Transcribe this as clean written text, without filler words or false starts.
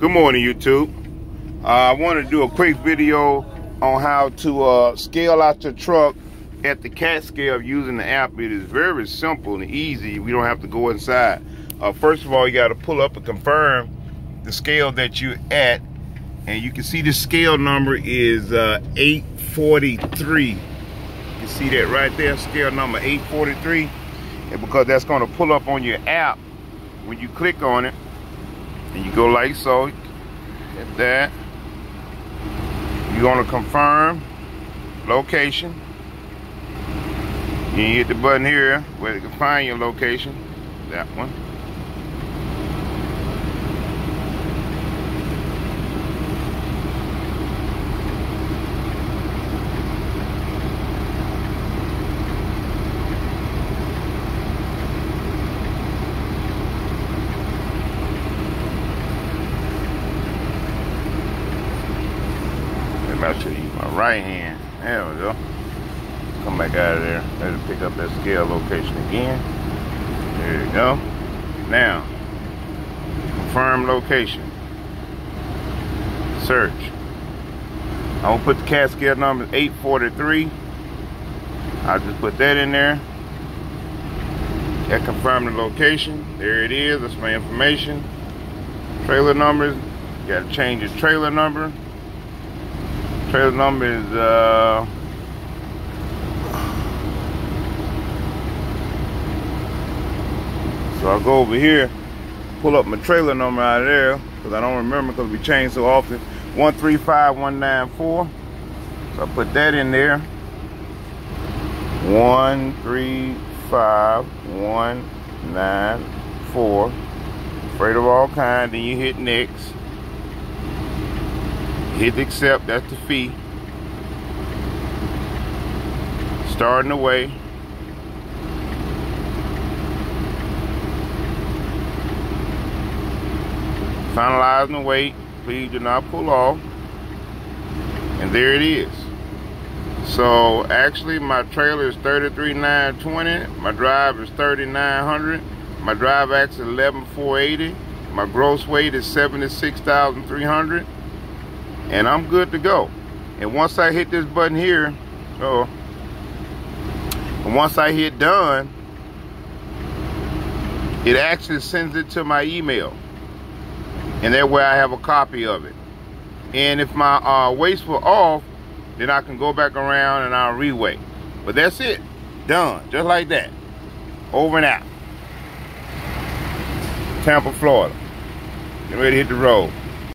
Good morning, YouTube. I want to do a quick video on how to scale out your truck at the CAT scale using the app. It is very simple and easy. We don't have to go inside. First of all, you got to pull up and confirm the scale that you're at, and you can see the scale number is 843. You can see that right there, scale number 843, and because that's going to pull up on your app when you click on it. And you go like so, hit that. You're gonna confirm location. You hit the button here where you can find your location, that one. I'll show you my right hand. There we go. Come back out of there. Let it pick up that scale location again. There you go. Now, confirm location. Search. I'm gonna put the CAT scale number 843. I'll just put that in there. That confirm the location. There it is. That's my information. Trailer numbers. You gotta change the trailer number. Trailer number is so I'll go over here, pull up my trailer number out of there because I don't remember because we change so often. 135194. So I put that in there. 135194. Freight of all kind. Then you hit next. Hit accept, that's the fee. Starting away. Finalizing the weight. Please do not pull off. And there it is. So actually my trailer is 33,920. My drive is 3,900. My drive axle is 11,480. My gross weight is 76,300. And I'm good to go. And once I hit this button here, and once I hit done, it actually sends it to my email. And that way I have a copy of it. And if my weights were off, then I can go back around and I'll reweigh. But that's it. Done. Just like that. Over and out. Tampa, Florida. Get ready to hit the road.